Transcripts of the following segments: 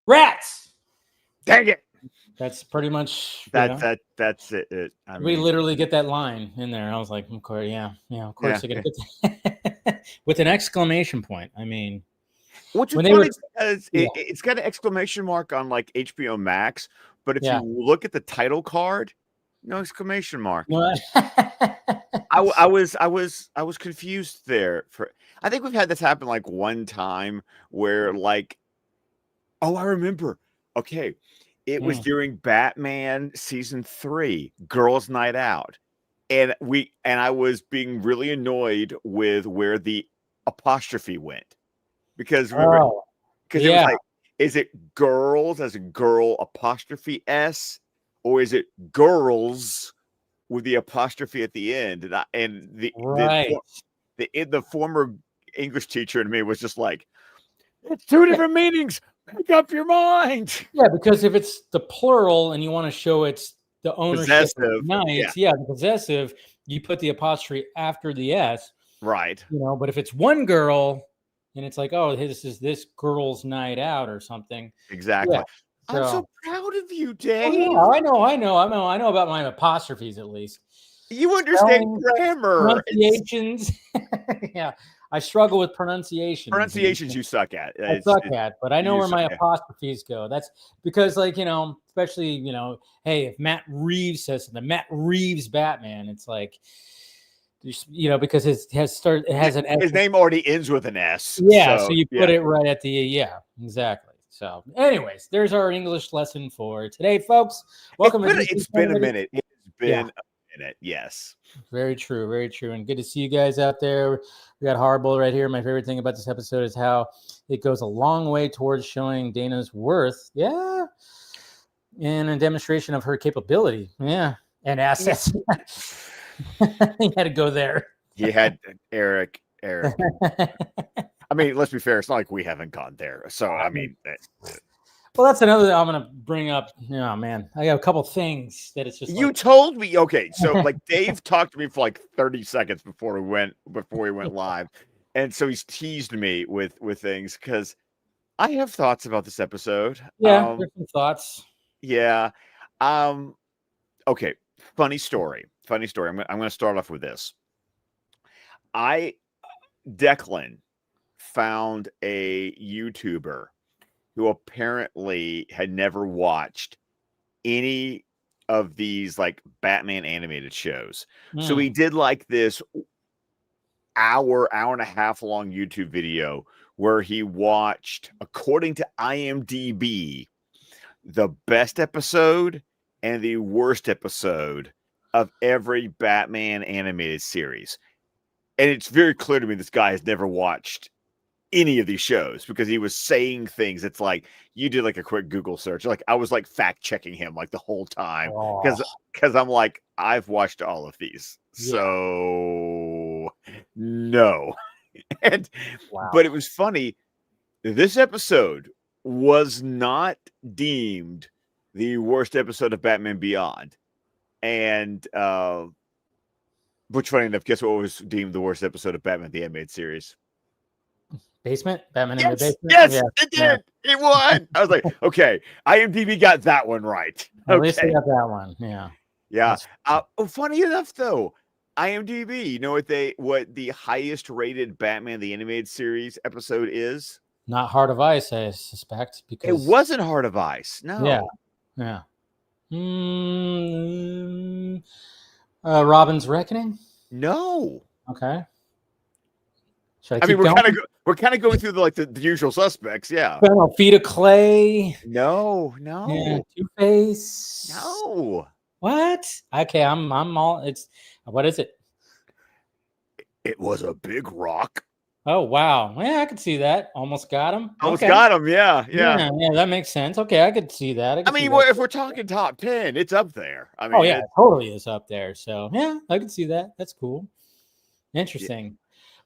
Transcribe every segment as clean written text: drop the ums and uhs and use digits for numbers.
Rats. Dang it. That's pretty much That's it. I we mean, literally get that line in there. I was like, of course, yeah, of course yeah, they get that. With an exclamation point. I mean, which is when they funny were, because yeah, it's got an exclamation mark on like HBO Max, but if yeah. you look at the title card, no exclamation mark. No, I was confused there. I think we've had this happen like one time where like, oh, I remember. Okay, it was during Batman season 3, Girls' Night Out, and I was being really annoyed with where the apostrophe went because remember, oh, because it was yeah. like, is it girls as a girl apostrophe s, or is it girls with the apostrophe at the end? And Right. the former English teacher in me was just like, it's two different meanings. Make up your mind. Yeah, because if it's the plural and you want to show it's the ownership of Possessive. nights, the possessive, you put the apostrophe after the S, Right. but if it's one girl and it's like, oh, this is this girl's night out or something. Exactly. Yeah. I'm so proud of you, Dave. Oh, yeah, I know about my apostrophes at least. You understand grammar. Pronunciations. Yeah. I struggle with pronunciations. Pronunciations you suck at. I suck at, but I know where my apostrophes go. That's because, like, especially, hey, if Matt Reeves says something, Matt Reeves Batman, it's like, because it has an S. His name already ends with an S. Yeah, so you put it right at the, exactly. So, anyways, there's our English lesson for today, folks. Welcome. It's been a minute. It's been a minute. Yes. Very true. Very true. And good to see you guys out there. We got Horrible right here. My favorite thing about this episode is how it goes a long way towards showing Dana's worth. Yeah. And a demonstration of her capability. Yeah. And assets. He had to go there. He had Eric. I mean, let's be fair. It's not like we haven't gone there. So, I mean, well, that's another I'm going to bring up. Oh, man. I got a couple things that it's just. You told me. Okay. So, like, Dave talked to me for like 30 seconds before we went live. And so he's teased me with things because I have thoughts about this episode. Yeah. There's some thoughts. Yeah. Okay. Funny story. I'm going to start off with this. Declan found a YouTuber who apparently had never watched any of these like Batman animated shows. So he did like this hour and a half long YouTube video where he watched, according to IMDb, the best episode and the worst episode of every Batman animated series. And it's very clear to me this guy has never watched any of these shows because he was saying things. It's like you did like a quick Google search. Like I was like fact checking him like the whole time because I'm like, I've watched all of these. Yeah. So no. But it was funny. This episode was not deemed the worst episode of Batman Beyond. And which, funny enough, guess what was deemed the worst episode of Batman the Animated Series? Basement? Batman in the Basement? Yes, it did. Yeah. It won. I was like, okay, IMDb got that one right. At least they got that one. Yeah. Yeah. Funny enough, though, IMDb, you know what the highest rated Batman the Animated Series episode is? Not Heart of Ice, I suspect. Because it wasn't Heart of Ice. No. Yeah. Robin's Reckoning? No. Okay. I mean, we're kind of going through the usual suspects. Yeah. Feet of Clay. No. Yeah, Two-Face. No. What? Okay, I'm all. What is it? It was a big rock. Oh wow! Yeah, I could see that. Almost got him. Got him. Yeah. That makes sense. Okay, I could see that. I mean, if we're talking top 10, it's up there. I mean, it totally is up there. So yeah, I can see that. That's cool. Interesting. Yeah.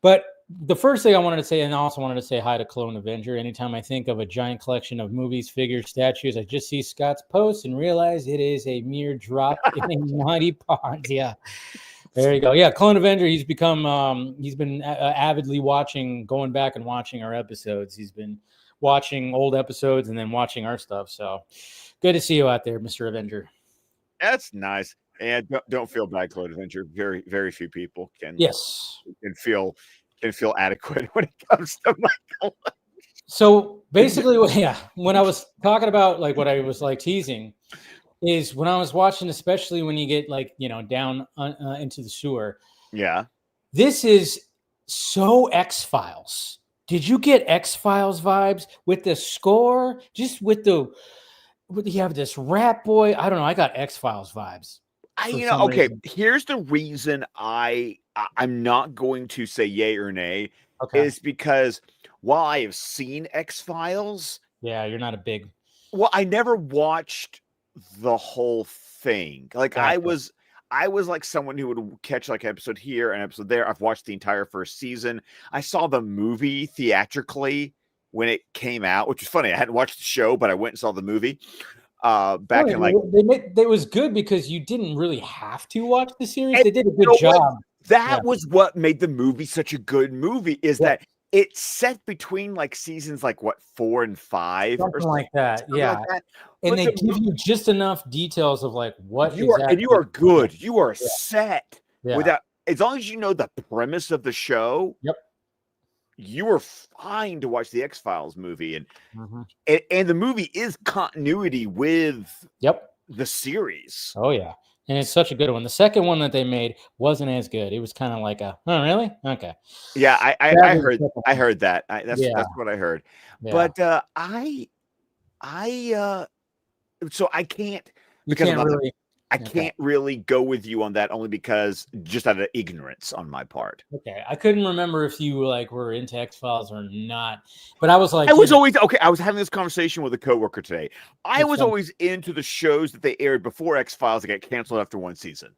But the first thing I wanted to say, and I also wanted to say hi to Clone Avenger. Anytime I think of a giant collection of movies, figures, statues, I just see Scott's post and realize it is a mere drop in a mighty pond. Yeah. There you go. Yeah, Clone Avenger. He's become. He's been avidly going back and watching our episodes. He's been watching old episodes and then watching our stuff. So good to see you out there, Mr. Avenger. That's nice. And don't feel bad, Clone Avenger. Very, very few people Yes. can feel adequate when it comes to Michael. So basically, yeah, when I was talking about like what I was like teasing is when I was watching, especially when you get like, down into the sewer. Yeah. This is so X-Files. Did you get X-Files vibes with the score? Just with you have this rat boy. I don't know. I got X-Files vibes. Okay. Here's the reason I'm not going to say yay or nay. Okay. Is because while I have seen X-Files, yeah, you're not a big. Well, I never watched the whole thing. Like I was like someone who would catch like an episode here and episode there. I've watched the entire first season. I saw the movie theatrically when it came out, which is funny. I hadn't watched the show, but I went and saw the movie. Back in like it was good because you didn't really have to watch the series. They did a good job. That was what made the movie such a good movie. Is that it's set between like seasons like what 4 and 5 something like that. Yeah, like that. And they give you just enough details of like what you are, and you are good. You are set without, as long as you know the premise of the show. Yep. You are fine to watch the X-Files movie, and the movie is continuity with the series. Oh yeah, and it's such a good one. The second one that they made wasn't as good. It was kind of like oh really? Okay. Yeah, I heard that. That's what I heard. Yeah. But so I can't I can't really go with you on that, only because just out of ignorance on my part. Okay, I couldn't remember if you like were into X-Files or not, but I was like, I was always okay. I was having this conversation with a coworker today. I was always into the shows that they aired before X-Files that got canceled after one season.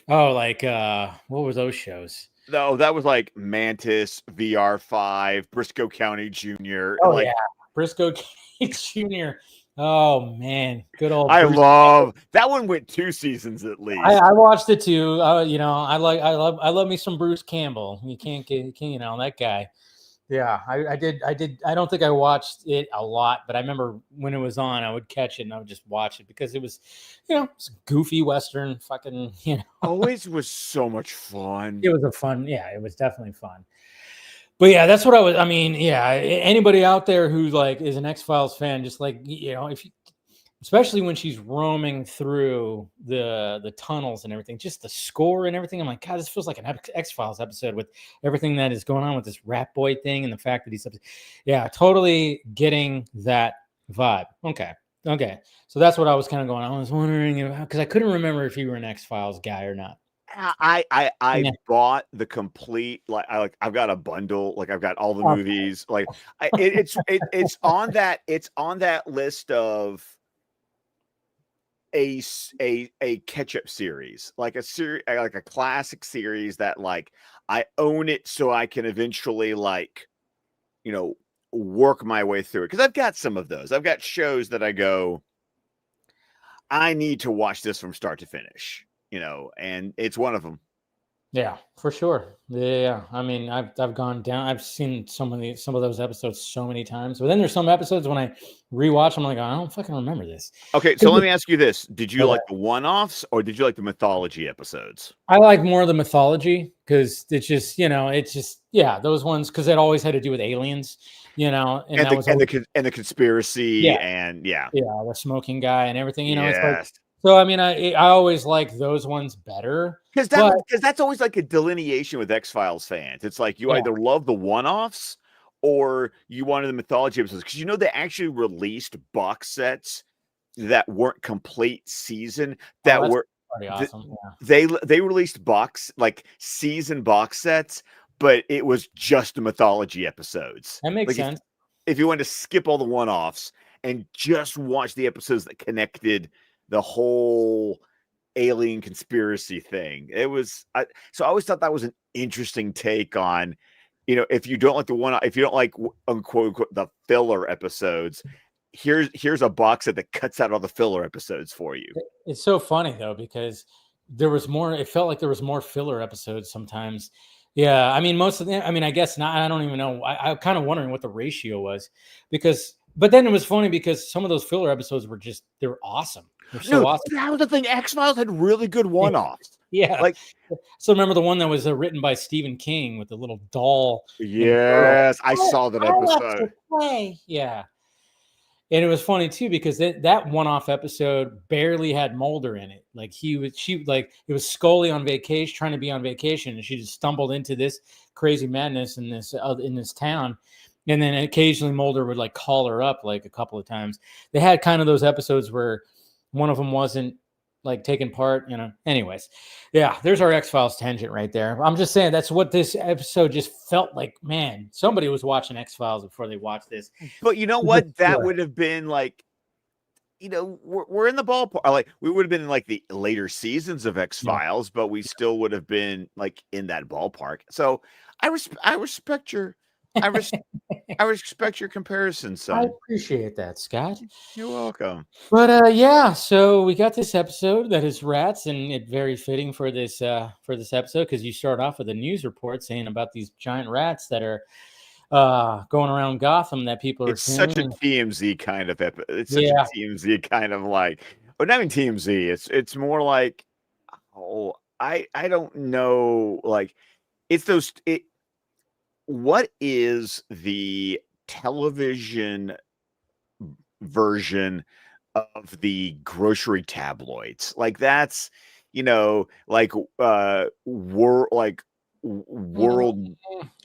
Oh, like what were those shows? No, that was like Mantis, VR5, Briscoe County Jr. Oh yeah, Briscoe County Jr. Oh man, good old. I love that one. Went 2 seasons at least. I watched it too. I love me some Bruce Campbell. You can't get that guy. Yeah, I did. I don't think I watched it a lot, but I remember when it was on, I would catch it and I would just watch it because it was, it's a goofy Western. Fucking, always was so much fun. It was it was definitely fun. But yeah, that's what I mean, yeah, anybody out there who like is an X-Files fan, just like, if you, especially when she's roaming through the tunnels and everything, just the score and everything. I'm like, God, this feels like an X-Files episode with everything that is going on with this rat boy thing and the fact that he's, totally getting that vibe. Okay. So that's what I was kind of going on. I was wondering because I couldn't remember if you were an X-Files guy or not. I bought the complete, I've got a bundle, like I've got all the movies, like it's on that list of a catch-up series, like a series, like a classic series that like I own it so I can eventually work my way through it, because I've got some of those. I've got shows that I go, I need to watch this from start to finish. And it's one of them. Yeah, for sure. Yeah, I mean, I've gone down. I've seen some of those episodes so many times. But then there's some episodes when I rewatch, I'm like, I don't fucking remember this. Okay, so let me ask you this: did you like the one-offs or did you like the mythology episodes? I like more of the mythology because it's just, those ones, because it always had to do with aliens, and the conspiracy, and the smoking guy and everything. It's like. So, I mean, I always like those ones better. Because that's always like a delineation with X-Files fans. It's like you either love the one-offs or you wanted the mythology episodes. Because they actually released box sets that weren't complete season, that were pretty awesome. They released season box sets, but it was just the mythology episodes. That makes sense. If you wanted to skip all the one-offs and just watch the episodes that connected the whole alien conspiracy thing. So I always thought that was an interesting take on, if you don't like if you don't like unquote the filler episodes, here's a box set that cuts out all the filler episodes for you. It's so funny though, because there was more, it felt like there was more filler episodes sometimes Yeah, I mean, most of them. I mean, I guess not. I don't even know. I'm kind of wondering what the ratio was, because. But then it was funny because some of those filler episodes were they're awesome. They're so No, awesome. that was the thing. X-Files had really good one-offs. Yeah. Like, So remember the one that was written by Stephen King with the little doll and girl. yes, I saw that I love episode. to play. Yeah. And it was funny too because that one-off episode barely had Mulder in it. Like it was Scully on vacation, trying to be on vacation, and she just stumbled into this crazy madness in this town. And then occasionally Mulder would like call her up like a couple of times. They had kind of those episodes where one of them wasn't like taking part, Anyways, yeah, there's our X-Files tangent right there. I'm just saying that's what this episode just felt like. Man, somebody was watching X-Files before they watched this. But you know what? That would have been like, we're in the ballpark. Like, we would have been in like the later seasons of X-Files, but we still would have been like in that ballpark. So I respect your I respect your comparison, I son. appreciate that, Scott. You're welcome. But yeah, so we got this episode that is rats, and it's very fitting for this episode because you start off with a news report saying about these giant rats that are going around Gotham that people are. It's such a TMZ kind of it's such Yeah. a TMZ kind of like, but not even TMZ. It's more like, I don't know, like it's those it. What is the television version of the grocery tabloids? Like that's, like world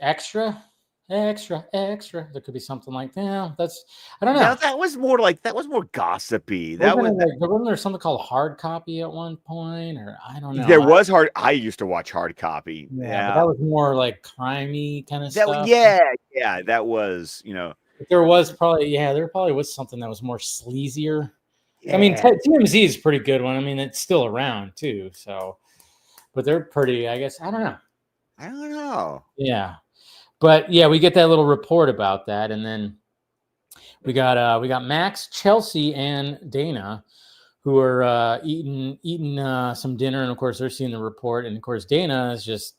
Extra. Extra. There could be something like that. Yeah, I don't know. Now that was more gossipy. Wasn't there something called Hard Copy at one point, or I don't know. There was hard. I used to watch Hard Copy. Yeah, but that was more like crimey kind of stuff. Yeah, that was, There probably was something that was more sleazier. yeah. I mean, TMZ is a pretty good one. I mean, it's still around too. So, but they're pretty. I guess I don't know. Yeah, but yeah, we get that little report about that, and then we got Max, Chelsea, and Dana, who are eating some dinner, and of course they're seeing the report, and of course Dana is just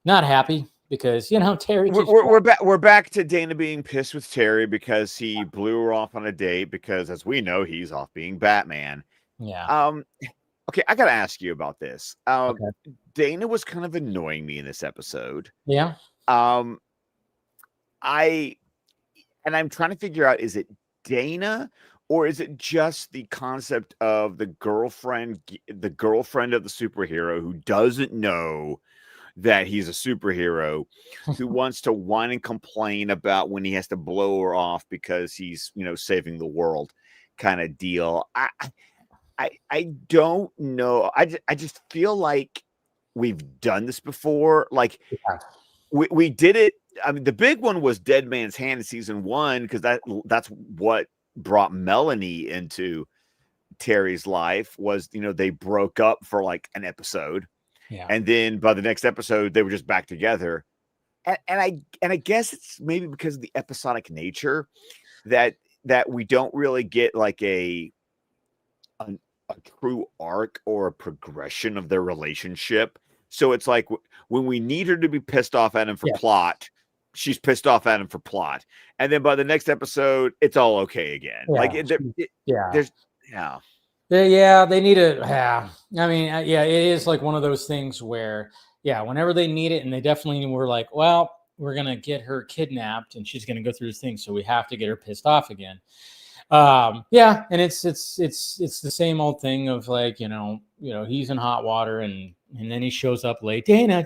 not happy because Terry. We're back to Dana being pissed with Terry because he blew her off on a date because, as we know, he's off being Batman. Yeah. Okay, I gotta ask you about this. Okay. Dana was kind of annoying me in this episode. Yeah. I'm trying to figure out, is it Dana or is it just the concept of the girlfriend of the superhero who doesn't know that he's a superhero, who wants to whine and complain about when he has to blow her off because he's, saving the world kind of deal. I don't know. I just feel like we've done this before. Like we did it. I mean, the big one was Dead Man's Hand in season 1 because that's what brought Melanie into Terry's life. Was they broke up for like an episode, and then by the next episode they were just back together. And I guess it's maybe because of the episodic nature that we don't really get like a true arc or a progression of their relationship. So it's like when we need her to be pissed off at him for plot, she's pissed off at him for plot. And then by the next episode, it's all okay again. They need it. Yeah. I mean, it is like one of those things where, whenever they need it, and they definitely were like, well, we're going to get her kidnapped and she's going to go through this thing. So we have to get her pissed off again. And it's the same old thing of like, he's in hot water and then he shows up late. Dana,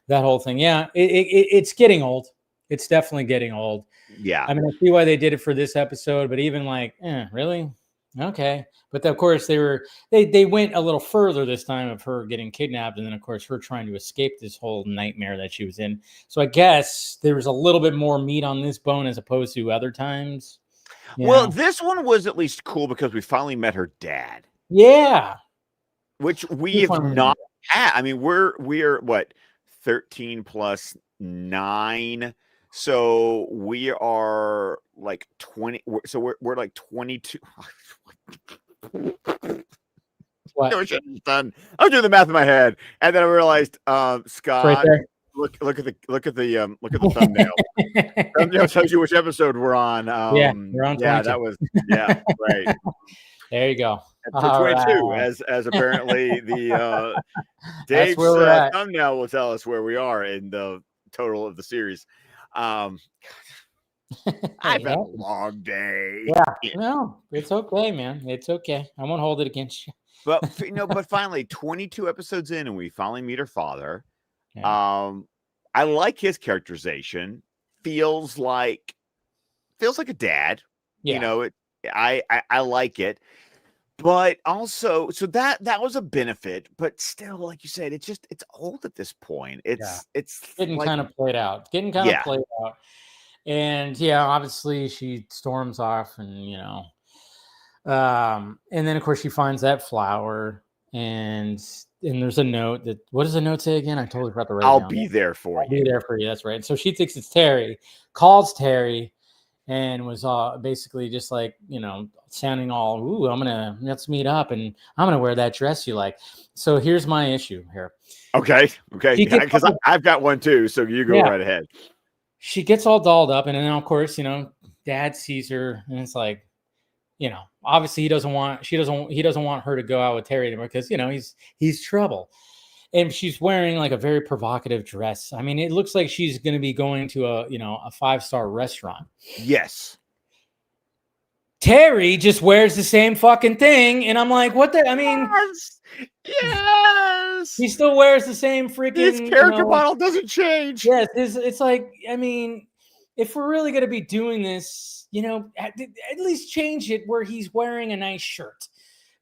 that whole thing. Yeah, it's getting old. It's definitely getting old. Yeah. I mean, I see why they did it for this episode, but even like, really? Okay. But of course they went a little further this time of her getting kidnapped, and then of course her trying to escape this whole nightmare that she was in. So I guess there was a little bit more meat on this bone as opposed to other times. Well, this one was at least cool because we finally met her dad. Yeah. Which we have not had. I mean, we're what, 13 plus 9. So we are like 20. So we're like 22. What? I was doing the math in my head, and then I realized Scott. Right there. Look at the thumbnail. Thumbnail tells you which episode we're on. Yeah, we're on 22. That was right. There you go. Episode 22, Right. as apparently the That's Dave's where we're at. thumbnail will tell us where we are in the total of the series. I've had a long day. Yeah, no, it's okay, man. It's okay. I won't hold it against you. But but finally, 22 episodes in, and we finally meet her father. Yeah. I like his characterization. Feels like a dad. Yeah. I like it. But also, so that was a benefit, but still, like you said, it's old at this point. It's getting like, kind of played out. And yeah, obviously she storms off, and and then of course she finds that flower, and there's a note that, what does the note say again? I totally forgot to write it down. I'll be there for you. Be there for you. That's right. And so she thinks it's Terry, calls Terry, and was basically just like, sounding all, ooh, let's meet up, and I'm gonna wear that dress you like. So here's my issue here. Okay, because I've got one too. So you go right ahead. She gets all dolled up, and then of course, Dad sees her, and it's like, obviously he doesn't want her to go out with Terry anymore, because he's trouble. And she's wearing like a very provocative dress. I mean, it looks like she's going to be going to a 5-star restaurant. Yes. Terry just wears the same fucking thing, and I'm like, what the? I mean, yes. He still wears the same freaking. His character model doesn't change. Yes, it's like, I mean, if we're really going to be doing this, at least change it where he's wearing a nice shirt,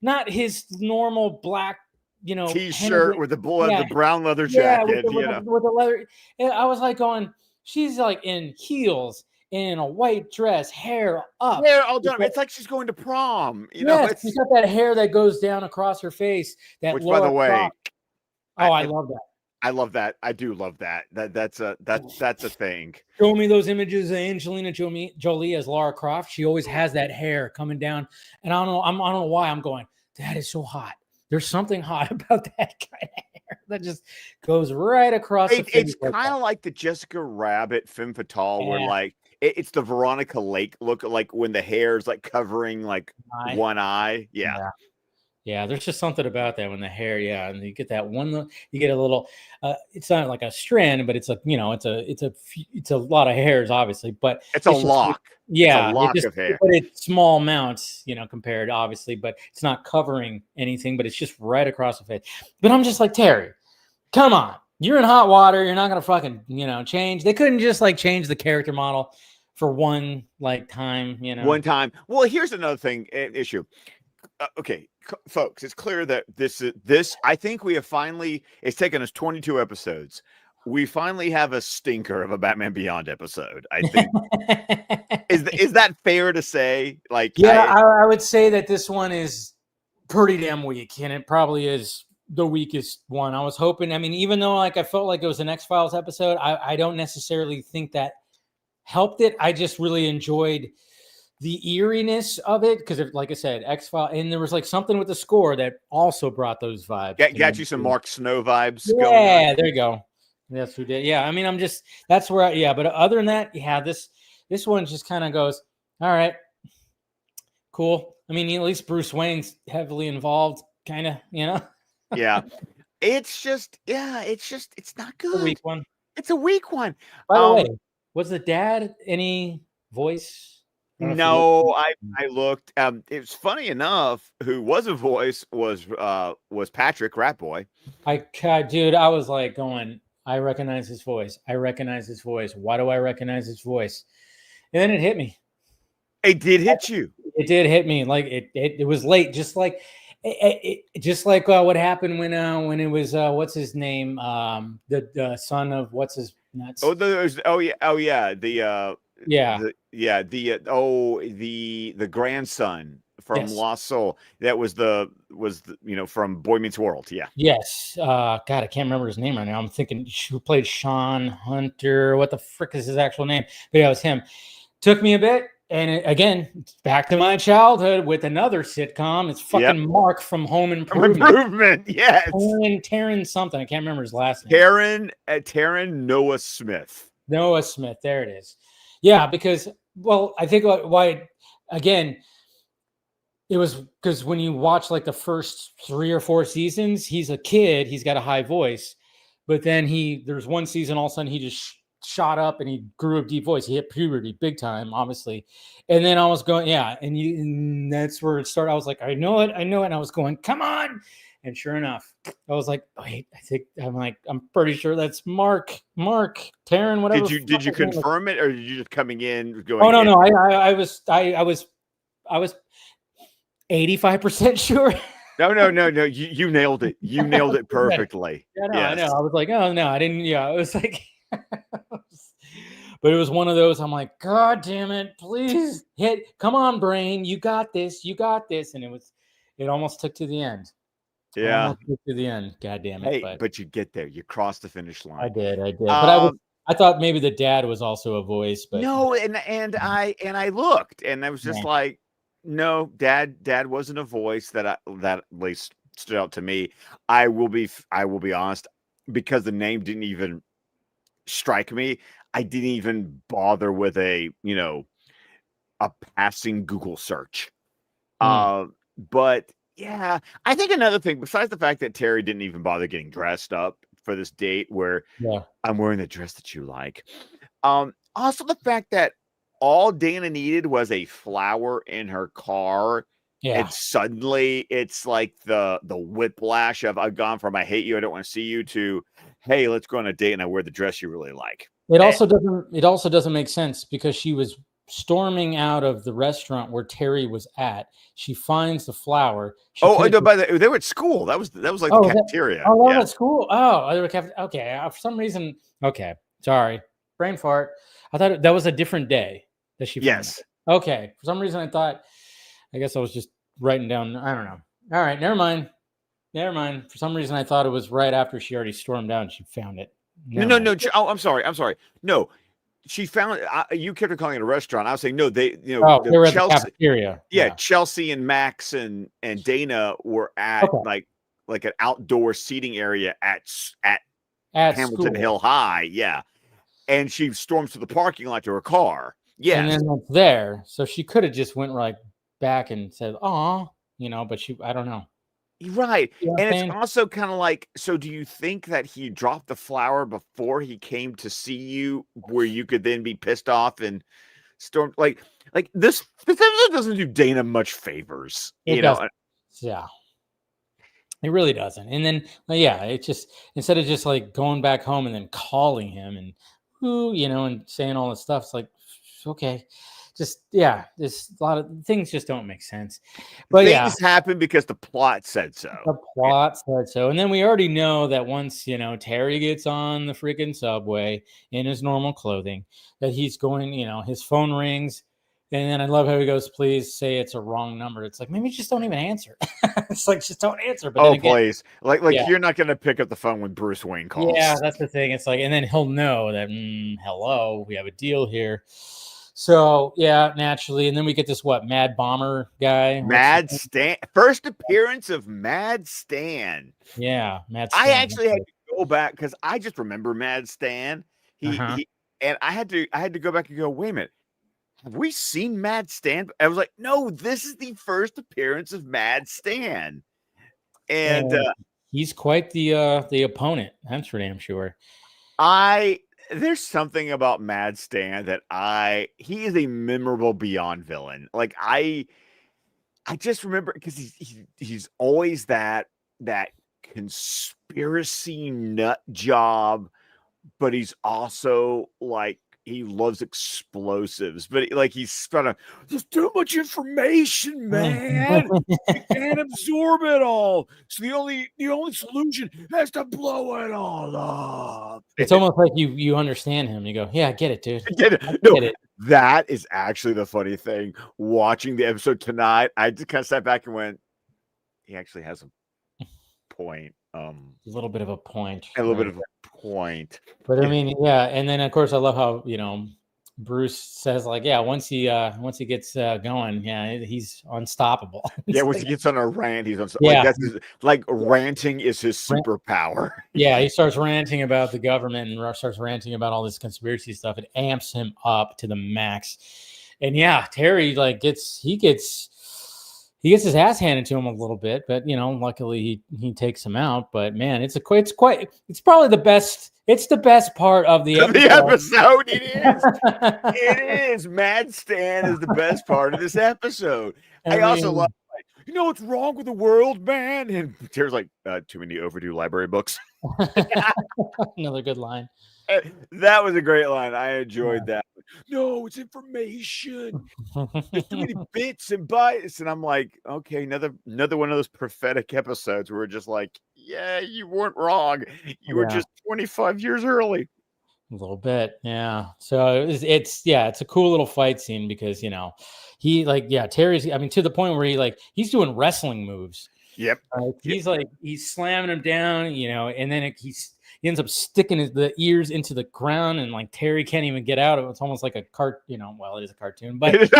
not his normal black, T-shirt with the brown leather jacket. With the leather. And I was like going, she's like in heels, in a white dress, hair up. Hair all done. It's like she's going to prom. She's got that hair that goes down across her face. Which, by the way, I love that. I love that. I do love that. That's a thing. Show me those images of Angelina Jolie as Lara Croft. She always has that hair coming down, and I don't know why I'm going, that is so hot. There's something hot about that kind of hair that just goes right across the face. It's kind of like the Jessica Rabbit femme fatale, where like it's the Veronica Lake look, like when the hair is like covering like one eye. Yeah, there's just something about that when the hair, and you get that one, you get a little, it's not like a strand, but it's a, it's a lot of hairs, obviously, but it's a lock. Yeah, it's a lock of hair, but it's small amounts, compared, obviously, but it's not covering anything, but it's just right across the face. But I'm just like, Terry, come on, you're in hot water, you're not gonna fucking, change. They couldn't just like change the character model for one like time, One time. Well, here's another issue. Okay, folks, it's clear that this. I think we have finally. It's taken us 22 episodes. We finally have a stinker of a Batman Beyond episode. I think. Is that fair to say? Like, I would say that this one is pretty damn weak, and it probably is the weakest one. I was hoping. I mean, even though like I felt like it was an X-Files episode, I don't necessarily think that helped it. I just really enjoyed the eeriness of it, because like I said, X-Files, and there was like something with the score that also brought those vibes. Got you some Mark Snow vibes. Yeah, there you go. That's who did. Yeah, I mean, that's where. But other than that, this one just kind of goes, all right, cool. I mean, at least Bruce Wayne's heavily involved, kind of, Yeah, it's not good. It's a weak one. It's a weak one. By the way, was the dad any voice? No, I looked. It's funny enough. Who was a voice was Patrick Ratboy. Dude, I was like going, I recognize his voice. I recognize his voice. Why do I recognize his voice? And then it hit me. It did hit you. It did hit me. Like it was late. Just like what happened when it was what's his name? The son of what's his nuts? The grandson from Lost Soul. That was from Boy Meets World. Yeah. Yes. God, I can't remember his name right now. I'm thinking who played Sean Hunter. What the frick is his actual name? But yeah, it was him. Took me a bit. And again, back to my childhood with another sitcom. It's fucking Mark from Home Improvement. Yes. Taryn something. I can't remember his last name. Taryn Noah Smith. Noah Smith. There it is. Yeah, because, well, I think why, again, it was because when you watch like the first 3 or 4 seasons, he's a kid. He's got a high voice. But then there's one season, all of a sudden, he just shot up and he grew a deep voice. He hit puberty big time, obviously. And then I was going, yeah. And that's where it started. I was like, I know it. And I was going, come on. And sure enough, I was like, wait, I'm pretty sure that's Mark, Taryn, whatever. Did you confirm it, or did you just coming in going? Oh, no. I was 85% sure. No. You nailed it. You nailed it perfectly. Yeah, no, yes. I know. I was like, oh no, I didn't. Yeah, it was like, but it was one of those. I'm like, God damn it, please come on, brain, you got this, and it almost took to the end. Yeah, to the end. God damn it! Hey, but you get there. You crossed the finish line. I did. But I thought maybe the dad was also a voice, but no. And I looked, and I was just like, no, dad wasn't a voice that at least stood out to me. I will be honest, because the name didn't even strike me. I didn't even bother with a passing Google search. But yeah, I think another thing, besides the fact that Terry didn't even bother getting dressed up for this date, where I'm wearing the dress that you like. Also the fact that all Dana needed was a flower in her car. Yeah. And suddenly it's like the whiplash of, I've gone from I hate you, I don't want to see you, to, hey, let's go on a date and I wear the dress you really like. It also doesn't make sense, because she was storming out of the restaurant where Terry was at. She finds the flower. They were at school. That was like the cafeteria. They were at school. Oh, they were okay. For some reason. Okay. Sorry. Brain fart. I thought that was a different day that she found Yes. it. Okay. For some reason, I guess I was just writing down. I don't know. All right. Never mind. For some reason, I thought it was right after she already stormed out and she found it. No. Oh, I'm sorry. No, she found it. You kept calling it a restaurant. I was saying, no, they were at the cafeteria. Yeah, Chelsea and Max and Dana were at like an outdoor seating area at Hamilton school. Hill High. Yeah. And she storms to the parking lot to her car. Yeah. And then it's there. So she could have just went right back and said, "Aw," but I don't know. Right. And it's also kind of like, so do you think that he dropped the flower before he came to see you, where you could then be pissed off and storm like this episode doesn't do Dana much favors, Yeah. It really doesn't. And then it just, instead of just like going back home and then calling him and and saying all this stuff, it's like, okay. Just there's a lot of things just don't make sense. But things happen because the plot said so. Said so. And then we already know that once Terry gets on the freaking subway in his normal clothing, that he's going, his phone rings, and then I love how he goes, "Please say it's a wrong number." It's like, maybe just don't even answer. It's like, just don't answer. But please, like you're not going to pick up the phone when Bruce Wayne calls. Yeah, that's the thing. It's like, and then he'll know that hello, we have a deal here. So naturally, and then we get this Mad Bomber guy, Mad Stan. First appearance of Mad Stan. Yeah, Mad Stan. I actually had to go back because I just remember Mad Stan. He and I had to go back and go, wait a minute, have we seen Mad Stan? I was like, no, this is the first appearance of Mad Stan, and he's quite the opponent. That's for damn sure. There's something about Mad Stan that he is a memorable Beyond villain. Like I just remember, because he's always that conspiracy nut job, but he's also like, he loves explosives, but he's trying to, there's too much information, man. You can't absorb it all. So the only solution has to blow it all up. It's almost like you understand him. You go, yeah, I get it, dude. I get it. That is actually the funny thing. Watching the episode tonight, I just kind of sat back and went, he actually has a point. A little bit of a point. A little bit of a point. But I mean, and then of course I love how Bruce says like, yeah, once he gets going, yeah, he's unstoppable. Yeah, once he gets on a rant, he's on. Yeah. Like that's ranting is his superpower. Yeah, he starts ranting about the government and starts ranting about all this conspiracy stuff. It amps him up to the max. And yeah, Terry like gets his ass handed to him a little bit, but luckily he takes him out. But man, it's probably the best. It's the best part of the episode. The episode, it is. It is. Mad Stan is the best part of this episode. I also love, you know what's wrong with the world, man? And Terry's like, too many overdue library books. Another good line. That was a great line. I enjoyed that. No, it's information. There's too many bits and bytes. And I'm like, okay, another one of those prophetic episodes where we're just like, yeah, you weren't wrong. You were just 25 years early. A little bit, yeah. So it's a cool little fight scene because he Terry's. I mean, to the point where he's doing wrestling moves. Yep. He's slamming him down, and then he ends up sticking the ears into the ground, and like Terry can't even get out of it. It's almost like a well, it is a cartoon, but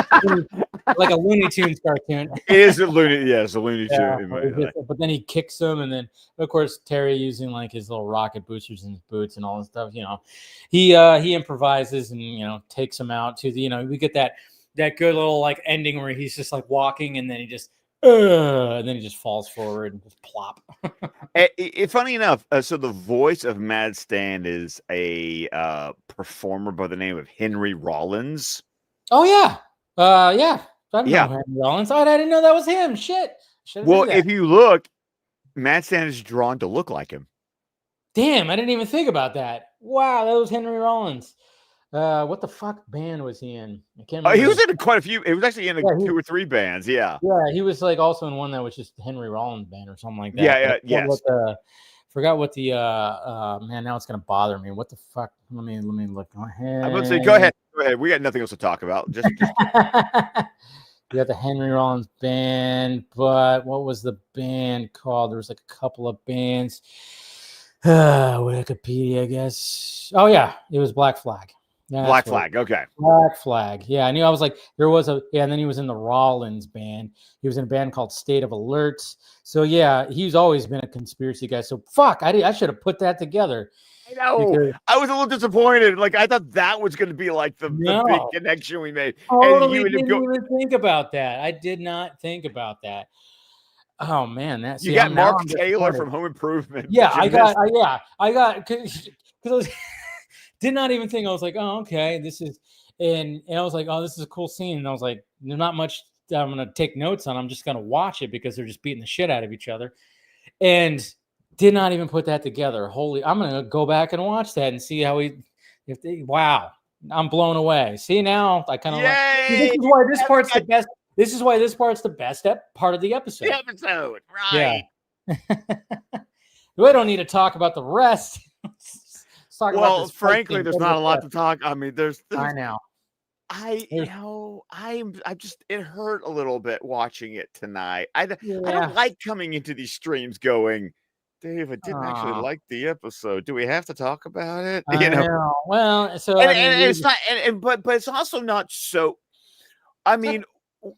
like a Looney Tunes cartoon. It is a Looney, it's a Looney Tune. But then he kicks him, and then of course Terry using like his little rocket boosters in his boots and all this stuff. He improvises and takes him out to the we get that good little like ending where he's just like walking, and then he just. And then he just falls forward and just plop. Funny enough, so the voice of Mad Stan is a performer by the name of Henry Rollins. Oh yeah, yeah. I know Henry Rollins. I didn't know that was him. Shit. Well, if you look, Mad Stan is drawn to look like him. Damn, I didn't even think about that. Wow, that was Henry Rollins. What the fuck band was he in? I can't remember. He was in quite a few. He was actually in 2 or 3 bands. Yeah. Yeah, he was like also in one that was just Henry Rollins band or something like that. Yeah, yes. Forgot what the man. Now it's gonna bother me. What the fuck? Let me look. Go ahead. I'm gonna say, go ahead. We got nothing else to talk about. Just... You got the Henry Rollins band, but what was the band called? There was like a couple of bands. Wikipedia, I guess. Oh yeah, it was Black Flag. Yeah, Black Flag. Okay. Black Flag. Yeah, I knew. I was like, there was and then he was in the Rollins band. He was in a band called State of Alert. So yeah, he's always been a conspiracy guy. So fuck, I should have put that together. I know. I was a little disappointed. Like I thought that was going to be like the big connection we made. Totally didn't even think about that. I did not think about that. Oh man, you got Mark Taylor from Home Improvement. Yeah, I got because I was. Did not even think. I was like, oh, okay, this is, and I was like, oh, this is a cool scene. And I was like, there's not much that I'm gonna take notes on. I'm just gonna watch it because they're just beating the shit out of each other, and did not even put that together. I'm gonna go back and watch that and see how wow, I'm blown away. See now, I kind of this is why this part's the best. This is why this part's the best part of the episode. The episode, right? Yeah. We don't need to talk about the rest. Well, frankly, there's not a lot to talk. I mean, there's I know. I'm just, it hurt a little bit watching it tonight. I don't like coming into these streams going, Dave, I didn't actually like the episode. Do we have to talk about it? I know. Well, so and it's not, but it's also not so. I mean,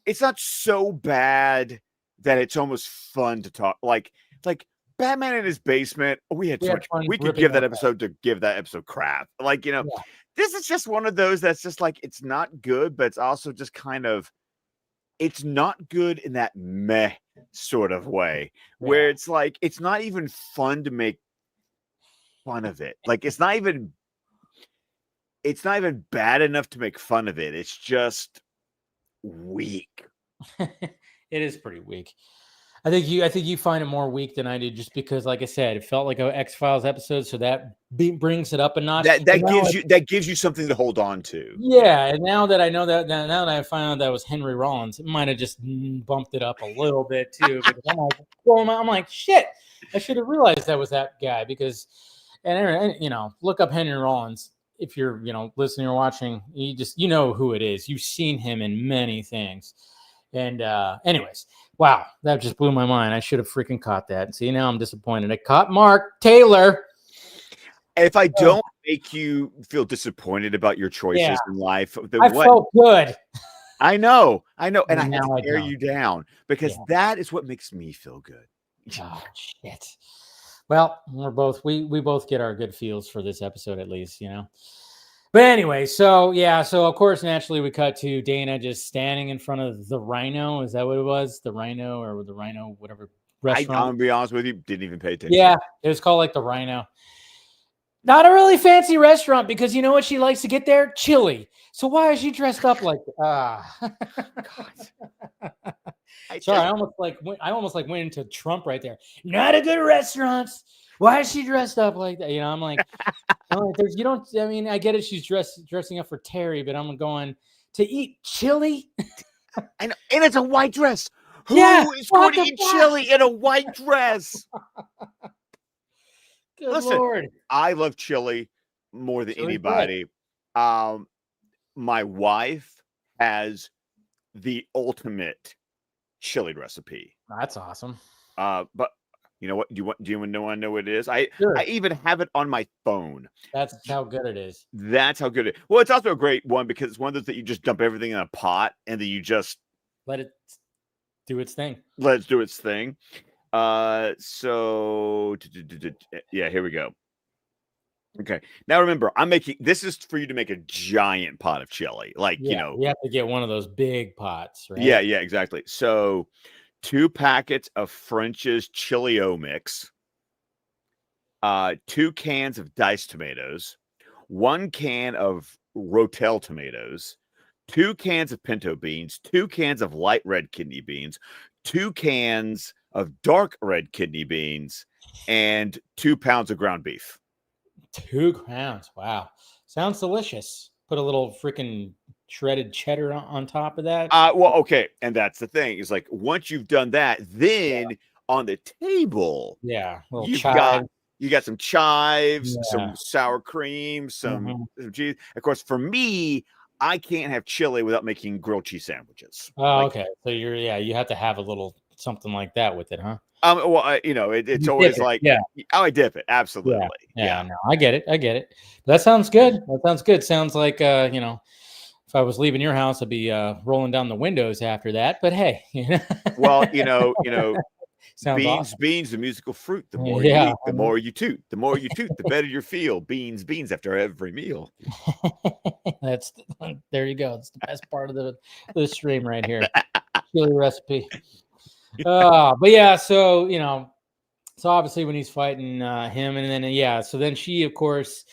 it's not so bad that it's almost fun to talk. Like Batman in his basement. We had so much. We could give that episode crap. Like, this is just one of those that's just like, it's not good, but it's also just kind of, it's not good in that meh sort of way where it's like, it's not even fun to make fun of it. Like, it's not even bad enough to make fun of it. It's just weak. It is pretty weak. I think you find it more weak than I did, just because, like I said, it felt like an X-Files episode, so that brings it up a notch. That gives you something to hold on to. Yeah, and now that I know that, now that I found out that was Henry Rollins, it might have just bumped it up a little bit too. Because I'm like, shit, I should have realized that was that guy. Because, and look up Henry Rollins if you're listening or watching. You know who it is. You've seen him in many things. And anyways, wow, that just blew my mind. I should have freaking caught that. See, now I'm disappointed. I caught Mark Taylor. If I don't make you feel disappointed about your choices in life, then I what? felt good. I know, and I had Now to I tear don't. you down because Yeah. that is what makes me feel good. Oh shit. Well, we both get our good feels for this episode at least, But anyway, so yeah, so of course naturally we cut to Dana just standing in front of the Rhino. Is that what it was? The Rhino or the Rhino, whatever I'm restaurant. gonna be honest with you, didn't even pay attention. Yeah, it was called like the Rhino. Not a really fancy restaurant because you know what she likes to get there? Chili. So why is she dressed up like God. Sorry, I almost like went into Trump right there. Not a good restaurant. Why is she dressed up like that? I'm like, there's you don't. I mean, I get it. She's dressing up for Terry, but I'm going to eat chili. And it's a white dress. Yeah, Who is going to eat fuck? chili in a white dress? Good Listen, Lord. I love chili more than Chili's good. anybody. My wife has the ultimate chili recipe. That's awesome. But you know what? Do you want to know what it is? I Sure. even have it on my phone. That's how good it is. That's how good it is. Well, it's also a great one because it's one of those that you just dump everything in a pot and then you just Let it do its thing. let it do its thing. So yeah, here we go. Okay. Now remember, this is for you to make a giant pot of chili. Like, Yeah, you have to get one of those big pots, right? Yeah, exactly. So 2 packets of French's Chili-O mix, 2 cans of diced tomatoes, 1 can of Rotel tomatoes, 2 cans of pinto beans, 2 cans of light red kidney beans, 2 cans of dark red kidney beans, and 2 pounds of ground beef. 2 pounds. Wow. Sounds delicious. Put a little freaking shredded cheddar on top of that. Well, okay. And that's the thing is like once you've done that, then on the table, Little you chive. got some chives, Yeah. some sour cream, some Mhm. cheese. Of course, for me, I can't have chili without making grilled cheese sandwiches. Oh, okay. So you have to have a little something like that with it, huh? Well, it's You dip always it. like, Yeah. oh, I dip it. Absolutely. Yeah. No, I get it. That sounds good. Sounds like if I was leaving your house, I'd be rolling down the windows after that. But hey, Well, sounds awesome. beans, the musical fruit. The more you Yeah. eat, the more you toot. The more you toot, the better you feel. Beans after every meal. There you go. It's the best part of the stream right here. Chili recipe. But yeah, so so obviously when he's fighting him, and then so then she of course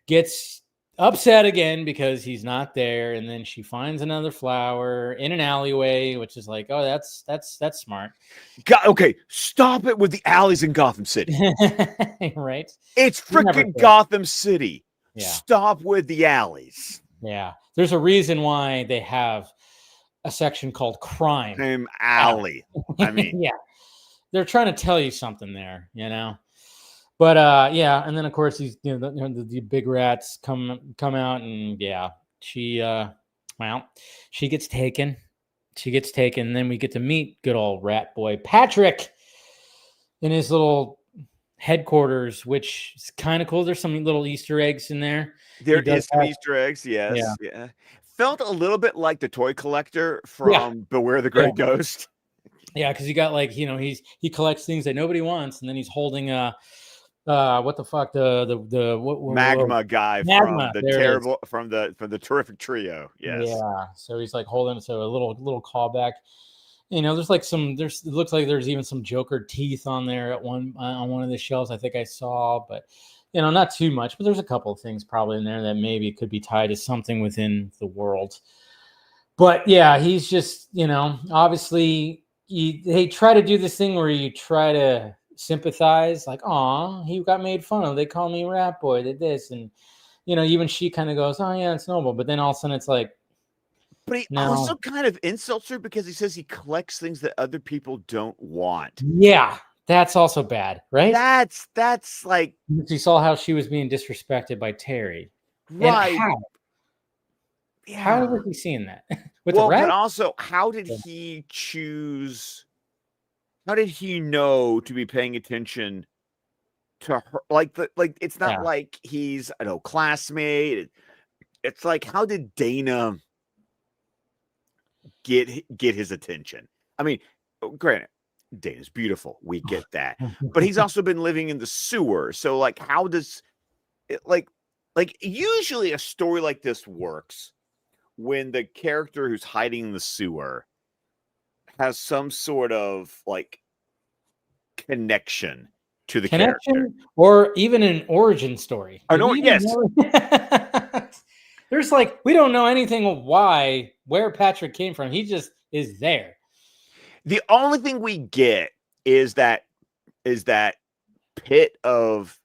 gets upset again because he's not there, and then she finds another flower in an alleyway, which is like, oh, that's smart. Okay, stop it with the alleys in Gotham City. Right? It's freaking Gotham City. Yeah. Stop with the alleys. Yeah. There's a reason why they have a section called crime alley. I mean, yeah, they're trying to tell you something there, But and then of course these the big rats come out, and she she gets taken. And then we get to meet good old rat boy Patrick in his little headquarters, which is kind of cool. There's some little Easter eggs in there. There is some Easter eggs, yes. Yeah. Felt a little bit like the toy collector from Beware the Great Ghost. Yeah, because you got like he collects things that nobody wants, and then he's holding what the fuck magma guy magma, from the terrible from the terrific trio. Yes. Yeah. So he's like holding a little callback. There's like it looks like there's even some Joker teeth on there on one of the shelves I think I saw, but not too much, but there's a couple of things probably in there that maybe could be tied to something within the world. But yeah, he's just, obviously they try to do this thing where you try to sympathize, like, oh, he got made fun of. They call me rat boy, did this. And, even she kind of goes, oh yeah, it's noble. But then all of a sudden it's like, but he also kind of insults her because he says he collects things that other people don't want. Yeah, that's also bad, right? That's like, you saw how she was being disrespected by Terry, right? And how was he seeing that? With the rat? But also, how did he choose? How did he know to be paying attention to her. Like it's not like he's an old classmate. It's like, how did Dana get his attention? I mean, granted, Dana's beautiful. We get that. But he's also been living in the sewer. So like, how does it, like usually a story like this works when the character who's hiding in the sewer has some sort of like connection to the character, or even an origin story. Yes. There's like, we don't know anything of where Patrick came from. He just is there. The only thing we get is that pit of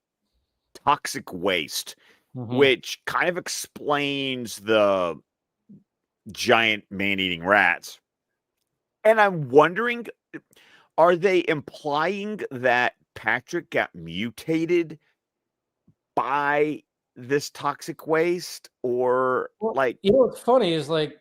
toxic waste, which kind of explains the giant man-eating rats. And I'm wondering, are they implying that Patrick got mutated by this toxic waste, or like, what's funny is like,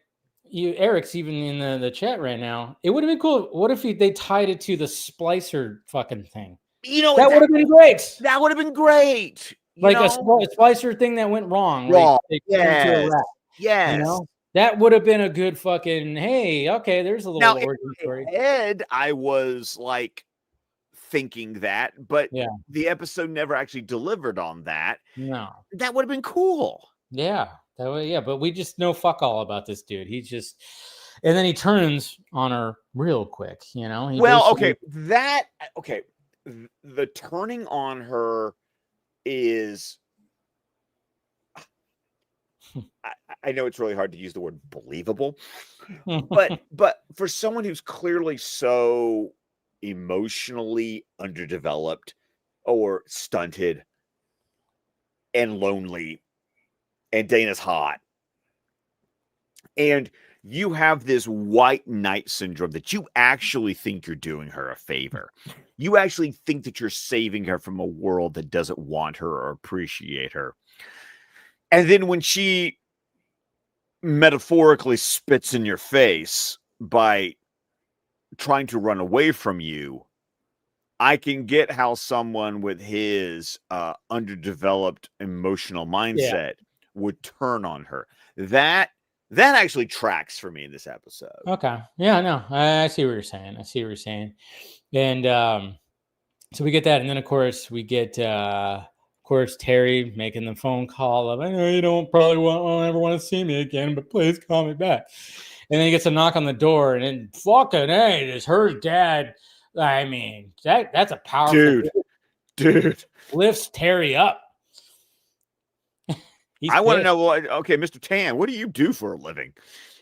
Eric's even in the chat right now. It would have been cool. What if they tied it to the splicer fucking thing? That would have been great. That would have been great. Like a splicer thing that went wrong. Wrong. Like, yes. You know? That would have been a good fucking, hey, okay, there's a little origin story. Ed, I was like thinking that, but the episode never actually delivered on that. No. That would have been cool. Yeah. That way, but we just know fuck all about this dude. He just, and then he turns on her real quick, you know? The turning on her is, I know it's really hard to use the word believable, but for someone who's clearly so emotionally underdeveloped or stunted and lonely, and Dana's hot, and you have this white knight syndrome that you actually think you're doing her a favor. You actually think that you're saving her from a world that doesn't want her or appreciate her. And then when she metaphorically spits in your face by trying to run away from you, I can get how someone with his underdeveloped emotional mindset would turn on her. That actually tracks for me in this episode. Okay. Yeah, no, I see what you're saying. And so we get that. And then, of course, we get, Terry making the phone call of, I know you won't ever want to see me again, but please call me back. And then he gets a knock on the door, and then fucking, hey, it's her dad. I mean, that's a powerful dude. Lifts Terry up. I want to know, okay, Mr. Tan, what do you do for a living?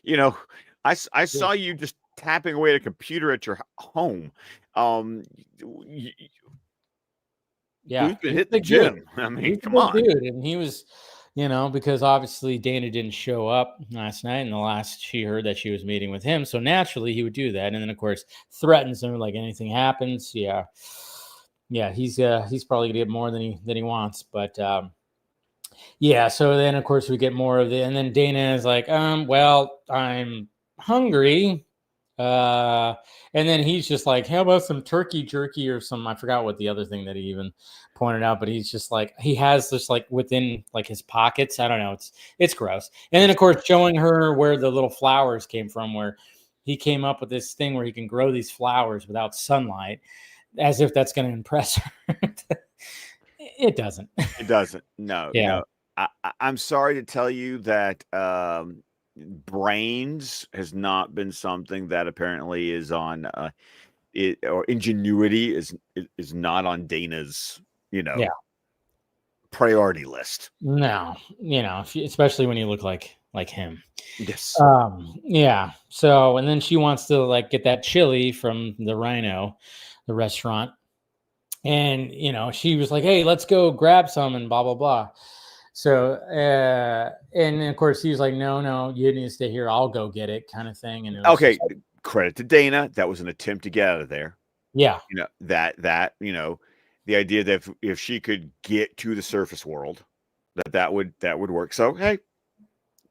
You know, I saw you just tapping away at a computer at your home. Who's been hitting the gym? I mean, come on. Dude. And he was, because obviously Dana didn't show up last night, and the last she heard that she was meeting with him. So naturally he would do that. And then, of course, threatens him like anything happens. Yeah, he's probably gonna get more than he wants. But so then, of course, we get more of it. And then Dana is like, well, I'm hungry. And then he's just like, how about some turkey jerky or some, I forgot what the other thing that he even pointed out, but he's just like, he has this like within like his pockets. I don't know. It's gross. And then, of course, showing her where the little flowers came from, where he came up with this thing where he can grow these flowers without sunlight, as if that's going to impress her. It doesn't. It doesn't. No. Yeah. No. I'm sorry to tell you that brains has not been something that apparently is on or ingenuity is not on Dana's priority list. No, especially when you look like him. Yes. So, and then she wants to like get that chili from the Rhino, the restaurant. And, she was like, hey, let's go grab some and blah, blah, blah. So, and of course, he was like, no, you need to stay here. I'll go get it kind of thing. And okay. Like, credit to Dana. That was an attempt to get out of there. Yeah. That, the idea that if she could get to the surface world, that would work. So, hey,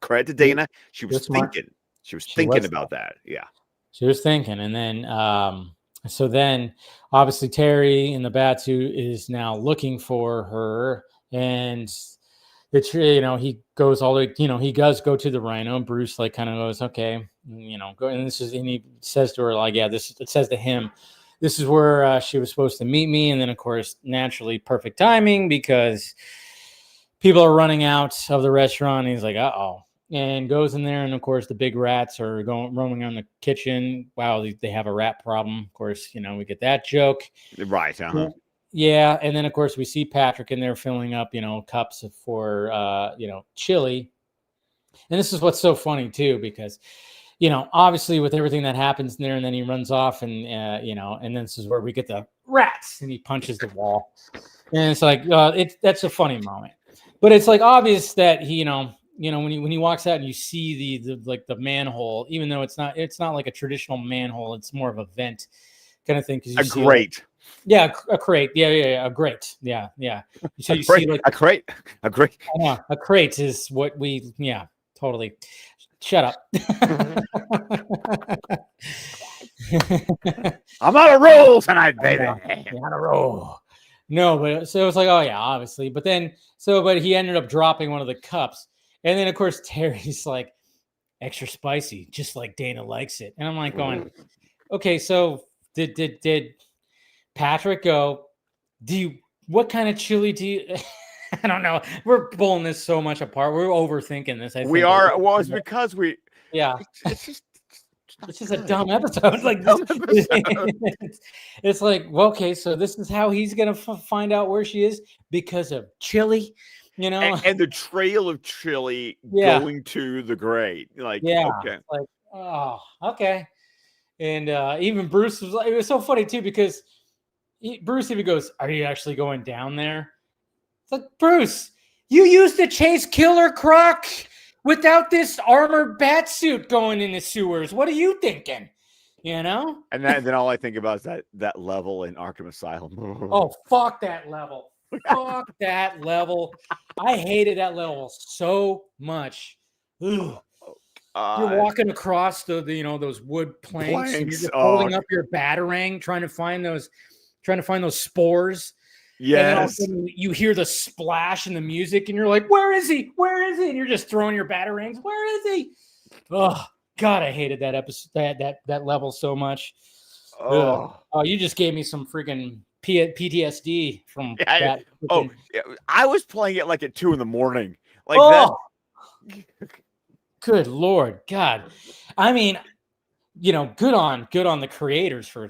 credit to Dana. She was thinking. She was thinking about that. Yeah. She was thinking. And then, So then, obviously, Terry in the bat suit is now looking for her, and it's he goes all the way, he does go to the Rhino. And Bruce like kind of goes, okay, go, and he says to her like, yeah, it says to him, this is where she was supposed to meet me, and then of course, naturally, perfect timing because people are running out of the restaurant. And he's like, uh-oh. And goes in there, and of course, the big rats are roaming around the kitchen. Wow, they have a rat problem. Of course, we get that joke. Right. Yeah, and then of course we see Patrick in there filling up, cups for chili. And this is what's so funny too, because obviously with everything that happens in there, and then he runs off, and and then this is where we get the rats, and he punches the wall, and it's like that's a funny moment, but it's like obvious that he when he walks out and you see the manhole, even though it's not like a traditional manhole, it's more of a vent kind of thing. Because a grate. Yeah, a crate. Yeah, a grate. Yeah. So you see like a crate. Yeah, a crate is what we. Yeah, totally. Shut up. I'm on a roll tonight, baby. You're on a roll. No, but so it's like, oh yeah, obviously. But then, but he ended up dropping one of the cups. And then, of course, Terry's like, extra spicy, just like Dana likes it. And I'm like going, okay, so did Patrick go, what kind of chili do you... I don't know. We're pulling this so much apart. We're overthinking this. I think we are. Well, it's because we... Yeah. It's just a dumb episode. Like it's like, well, okay, so this is how he's going to find out where she is because of chili. And the trail of chili going to the grate. Like, okay. Like, oh, okay. And even Bruce was like, it was so funny too, because Bruce even goes, are you actually going down there? It's like, Bruce, you used to chase Killer Croc without this armored bat suit going in the sewers. What are you thinking? And then all I think about is that level in Arkham Asylum. Oh, fuck that level. Fuck that level. I hated that level so much. You're walking across those wood planks. And you're just holding up your batarang, trying to find those spores. Yes. And then you hear the splash and the music, and you're like, "Where is he? Where is he?" And you're just throwing your batarangs. Where is he? Oh God, I hated that episode, that level so much. Oh, you just gave me some freaking PTSD from that. I was playing it like at 2 a.m. Like that. Good Lord, God. I mean, good on the creators for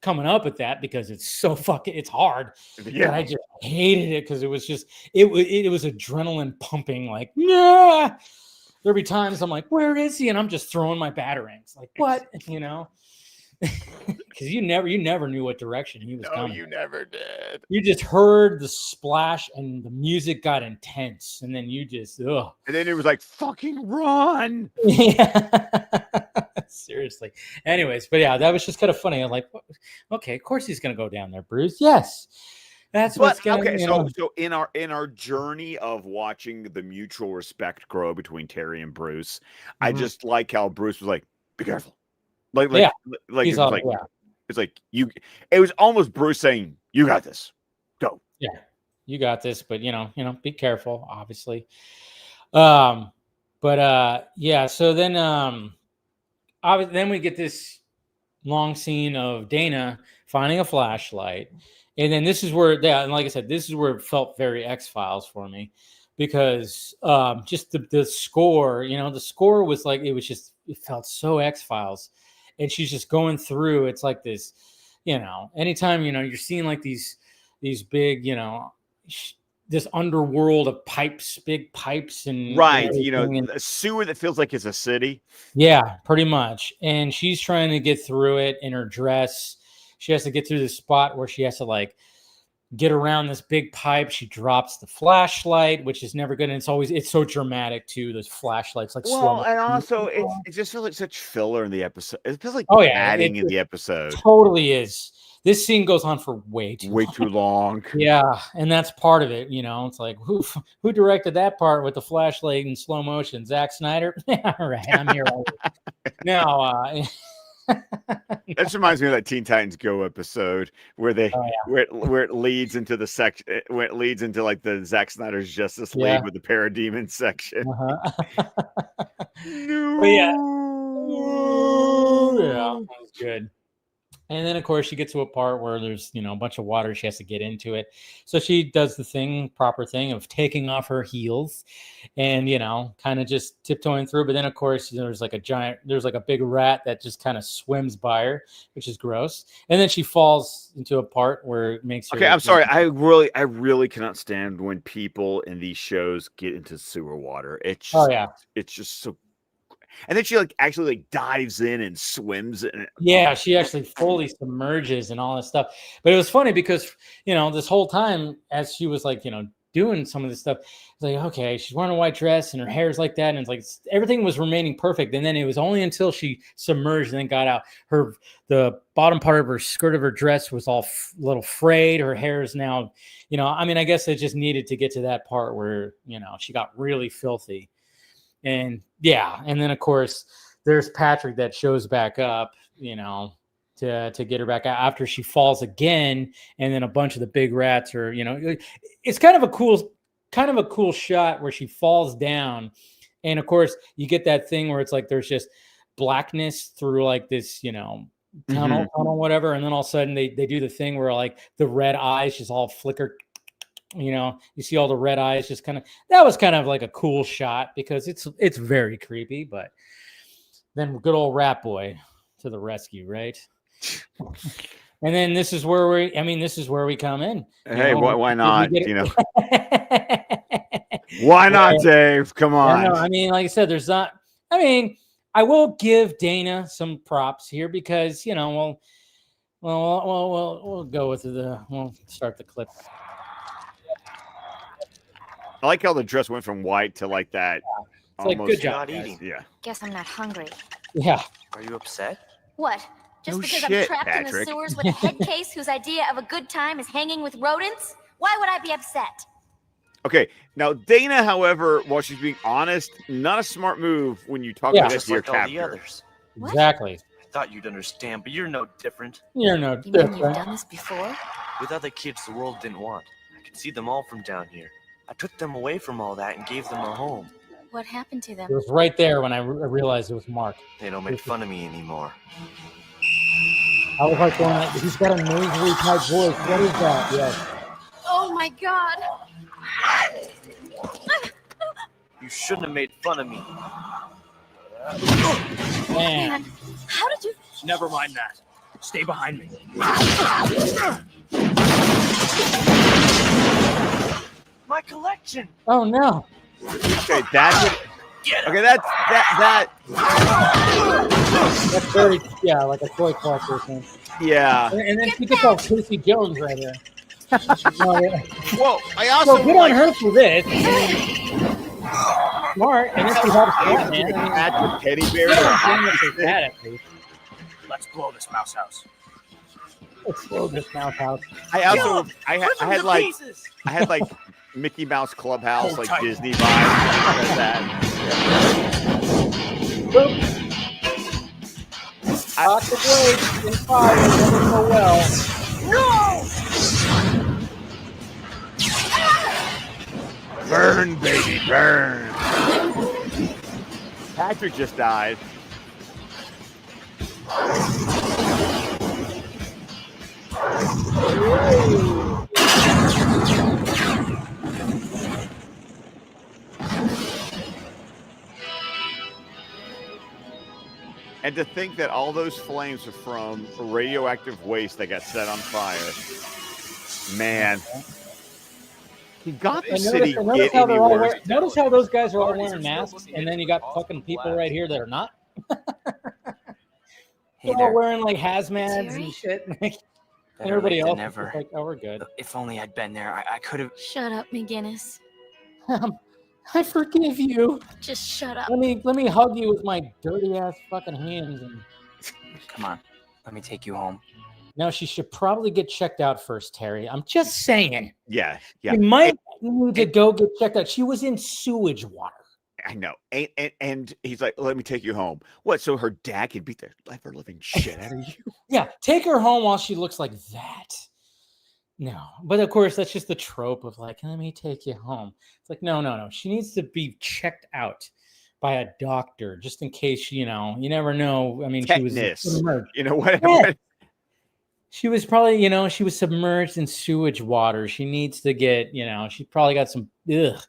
coming up with that, because it's so it's hard. Yeah, I just hated it because it was just it was adrenaline pumping. Like, yeah, there'd be times I'm like, where is he? And I'm just throwing my batarangs. Like, what? Because you never knew what direction he was coming. No, you never did. You just heard the splash and the music got intense, and then you just and then it was like, fucking run. Yeah. Seriously. Anyways, but yeah, that was just kind of funny. I'm like, okay, of course he's gonna go down there, Bruce. Yes. That's what's going to okay. So in our journey of watching the mutual respect grow between Terry and Bruce, I just like how Bruce was like, be careful. Like it's like it was almost Bruce saying, you got this. Go. Yeah. You got this, but be careful, obviously. So then then we get this long scene of Dana finding a flashlight. And then this is where, and like I said, this is where it felt very X-Files for me, because just the score, the score was like, it felt so X-Files. And she's just going through, it's like this, anytime, you're seeing like these big, this underworld of pipes, big pipes, and right, a sewer that feels like it's a city. Yeah, pretty much. And she's trying to get through it in her dress. She has to get through this spot where she has to like get around this big pipe. She drops the flashlight, which is never good. And it's so dramatic too. Those flashlights, like slow. And also it just feels like such filler in the episode. It feels like adding in the episode. Totally is. This scene goes on for way too long. Yeah, and that's part of it. It's like who directed that part with the flashlight in slow motion? Zack Snyder. All right, I'm here. Now, That reminds me of that Teen Titans Go episode where they where it leads into the section where it leads into like the Zack Snyder's Justice League with the Parademon section. No. But yeah, that was good. And then, of course, she gets to a part where there's, a bunch of water. She has to get into it. So she does the proper thing of taking off her heels and, kind of just tiptoeing through. But then, of course, there's like a big rat that just kind of swims by her, which is gross. And then she falls into a part where it makes her. Okay, I'm sorry. I really cannot stand when people in these shows get into sewer water. It's just, it's just so. And then she actually dives in and swims in it. Yeah, she actually fully submerges and all this stuff. But it was funny because, this whole time as she was doing some of this stuff, it's like, okay, she's wearing a white dress and her hair's like that. And it's like everything was remaining perfect. And then it was only until she submerged and then got out, the bottom part of her skirt of her dress was all a little frayed. Her hair is now, I guess it just needed to get to that part where, she got really filthy. And and then of course there's Patrick that shows back up, to get her back out after she falls again, and then a bunch of the big rats are, it's kind of a cool shot where she falls down, and of course you get that thing where it's like there's just blackness through like this, tunnel, whatever, and then all of a sudden they do the thing where like the red eyes just all flicker. You see all the red eyes just that was kind of like a cool shot because it's very creepy, but then good old Rat Boy to the rescue, right? And then this is where we come in. Hey, why not? Why not, Dave? Come on. Like I said, there's not, I will give Dana some props here because, we'll go with we'll start the clip. I like how the dress went from white to like that. It's like good job. Not eating. Yeah. Guess I'm not hungry. Yeah. Are you upset? What? Just No because shit, I'm trapped in the Patrick. sewers with a head case whose idea of a good time is hanging with rodents? Why would I be upset? Okay. Now Dana, however, while she's being honest, not a smart move when you talk about Just your like all the captor. others. What? Exactly. I thought you'd understand, but you're no different. You're no You mean different. you've done this before? With other kids the world didn't want. I could see them all from down here. I took them away from all that and gave them a home. What happened to It them? was right there when I realized it was Mark. They don't make fun of me anymore. I was like going, he's got a nasally type voice. What is that? Yes. Oh my god! You shouldn't have made fun of me. Man. How did you... Never mind that. Stay behind me. My collection. Oh no. Okay, that's it. Okay, that. That's very, like a toy collector thing. Yeah. And then she gets all Casey Jones right here. Well, I also So good on her for this. Smart. And then she had a fat man. Patrick teddy bear. Let's blow this mouse house. Explode this mouse house. I also I had like Mickey Mouse Clubhouse, Hold like tight. Disney vibes, like that. Lock the blade in fire never go well. Burn, baby, burn. Patrick just died. And to think that all those flames are from radioactive waste that got set on fire. Man. He got the city Notice get how any they're all worse. wearing, notice how those guys are all wearing masks, and then you got fucking people right here that are not. Hey They're all there. wearing like hazmats and shit. And everybody else is Never. just like, oh, we're good. If only I'd been there, I could have. Shut up, McGinnis. I forgive you. Just shut up. Let me hug you with my dirty ass fucking hands. And Come on, let me take you home. now she should probably get checked out first, Terry. I'm just saying. Yeah. You might need to go get checked out. She was in sewage water. I know. And he's like, let me take you home. What? So her dad can beat the ever living shit out of you? Yeah, take her home while she looks like that. No, but of course that's just the trope of like, let me take you home. It's like, no. She needs to be checked out by a doctor just in case, you never know. I mean, she was Tetanus. submerged. You know what? Yeah. She was probably, she was submerged in sewage water. She needs to get, she probably got some ugh.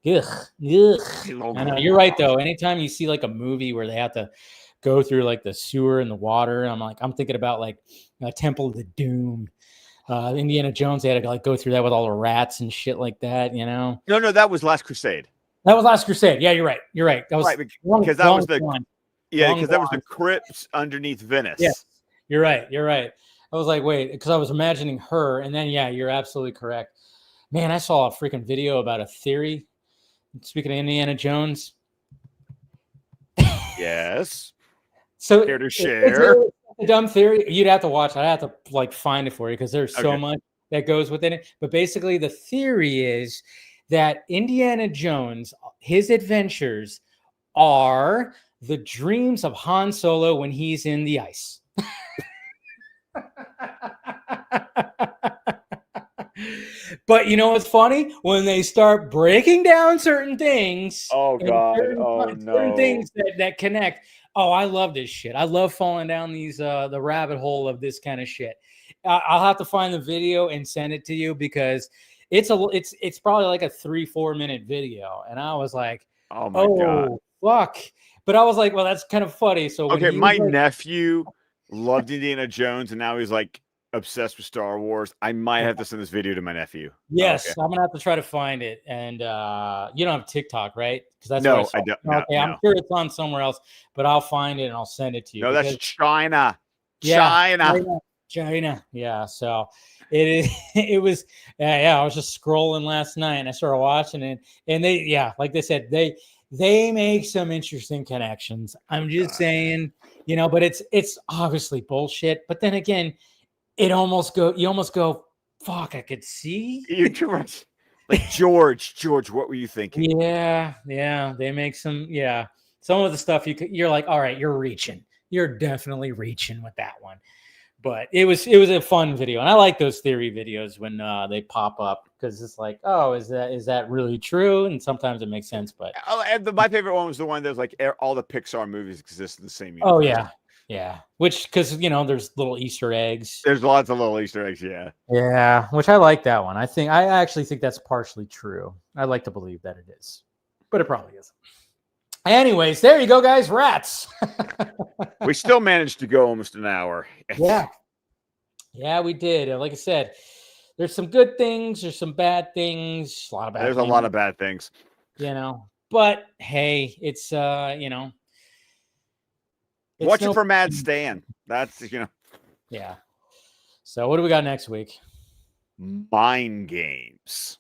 I know you're right though. Anytime you see like a movie where they have to go through like the sewer and the water, I'm thinking about like Temple of the Doom, Indiana Jones. They had to like go through that with all the rats and shit like that. No, that was Last Crusade. That was Last Crusade. Yeah, you're right. That was right because that was the crypts underneath Venice. Yeah, you're right. I was like, wait, because I was imagining her, and then you're absolutely correct. Man, I saw a freaking video about a theory. Speaking of Indiana Jones. Yes. So here to share it's a dumb theory. You'd have to watch it. I have to like find it for you because there's so much that goes within it. But basically the theory is that Indiana Jones, his adventures are the dreams of Han Solo when he's in the ice. But you know what's funny? When they start breaking down certain things, certain things that connect. Oh, I love this shit. I love falling down these the rabbit hole of this kind of shit. I'll have to find the video and send it to you because it's probably like a 3-4 minute video, and I was like, oh my god, fuck. But I was like, well, that's kind of funny. So my nephew loved Indiana Jones, and now he's like obsessed with Star Wars. I might have to send this video to my nephew. Yes, I'm gonna have to try to find it. And you don't have TikTok, right? Because that's I don't. Okay, no. I'm sure it's on somewhere else, but I'll find it and I'll send it to you. No, that's China. China. Yeah. So it is. It was. I was just scrolling last night and I started watching it, and they, like they said, they make some interesting connections. I'm just saying, but it's obviously bullshit. But then again, you almost go, fuck, I could see. You're too much. Like George, what were you thinking? Yeah. They make some of the stuff you're like, all right, you're definitely reaching with that one. But it was a fun video, and I like those theory videos when they pop up because it's like, oh, is that really true? And sometimes it makes sense. But my favorite one was the one that was like all the Pixar movies exist in the same universe. Oh yeah. Which because there's little Easter eggs. There's lots of little Easter eggs. Yeah. Which I like that one. I actually think that's partially true. I like to believe that it is, but it probably isn't. Anyways, there you go, guys. Rats. We still managed to go almost an hour. Yeah, we did. Like I said, there's some good things. There's some bad things. A lot of bad. There's a lot of bad things. But hey, it's watch it for Mad Stan. That's Yeah. So what do we got next week? Mind games.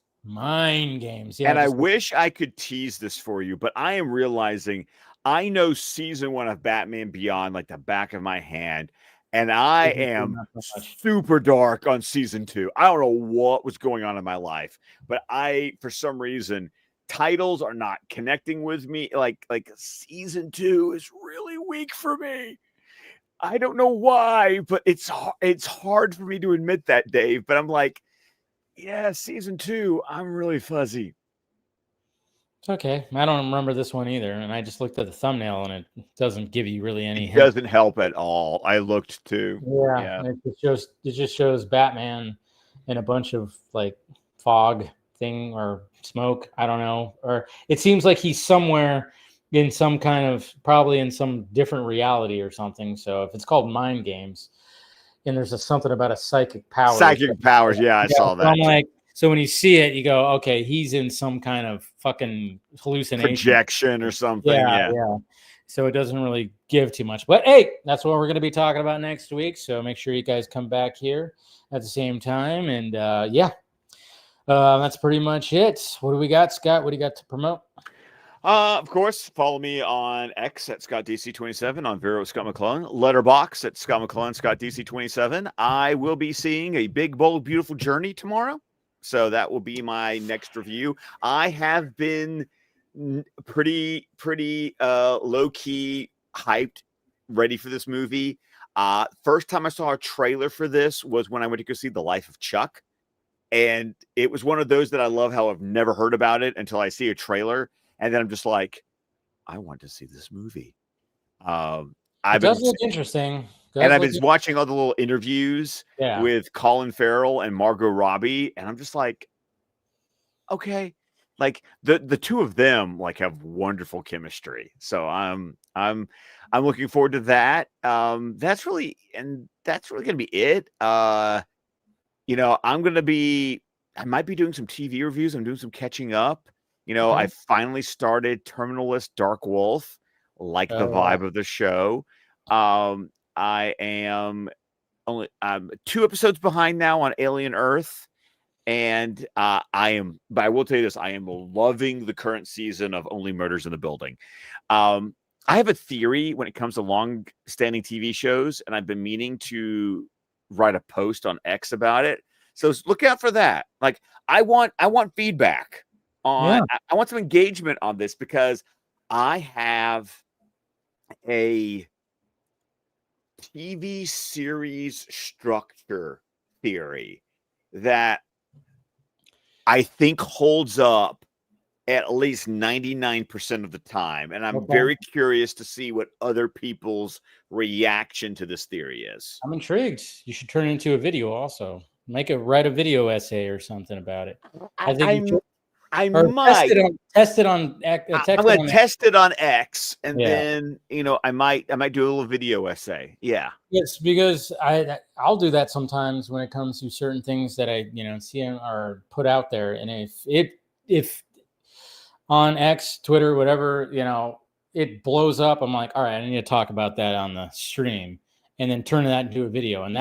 Yeah. And I wish I could tease this for you, but I am realizing I know season 1 of Batman Beyond like the back of my hand, and I am super dark on season 2. I don't know what was going on in my life, but for some reason, titles are not connecting with me. Like season 2 is really weak for me. I don't know why, but it's hard for me to admit that, Dave. But I'm like, yeah, season 2, I'm really fuzzy. It's okay. I don't remember this one either, and I just looked at the thumbnail, and it doesn't give you really any. It doesn't help at all. I looked too. Yeah. It just shows Batman in a bunch of like fog thing or smoke. I don't know, or it seems like he's somewhere in some kind of probably in some different reality or something. So if it's called Mind Games, and there's something about a psychic power. Yeah, I saw that. So I'm like, so when you see it, you go, okay, he's in some kind of fucking hallucination, projection or something. Yeah. So it doesn't really give too much. But hey, that's what we're going to be talking about next week. So make sure you guys come back here at the same time. And that's pretty much it. What do we got, Scott? What do you got to promote? Of course, follow me on X at ScottDC27, on Vero at Scott McClellan, Letterbox at Scott McClellan, ScottDC27. I will be seeing A Big, Bold, Beautiful Journey tomorrow, so that will be my next review. I have been pretty low key hyped, ready for this movie. First time I saw a trailer for this was when I went to go see The Life of Chuck. And it was one of those that I love how I've never heard about it until I see a trailer. And then I'm just like, I want to see this movie. It does look interesting. And I've been watching all the little interviews with Colin Farrell and Margot Robbie. And I'm just like, okay. Like the two of them like have wonderful chemistry. So I'm looking forward to that. That's really gonna be it. You know, I might be doing some TV reviews. I'm doing some catching up. You know, I finally started Terminalist Dark Wolf, like the vibe of the show. I am only 2 episodes behind now on Alien Earth. And but I will tell you this, I am loving the current season of Only Murders in the Building. I have a theory when it comes to long-standing TV shows, and I've been meaning to write a post on X about it. So look out for that. Like I want feedback on, I want some engagement on this because I have a TV series structure theory that I think holds up at least 99% of the time. And I'm very curious to see what other people's reaction to this theory is. I'm intrigued. You should turn it into a video also. Write a video essay or something about it. I might test it on. I'm going to test it on X, and then I might do a little video essay. Yeah, yes, because I'll do that sometimes when it comes to certain things that I see or put out there, and if on X, Twitter, whatever, it blows up, I'm like, all right, I need to talk about that on the stream, and then turn that into a video, and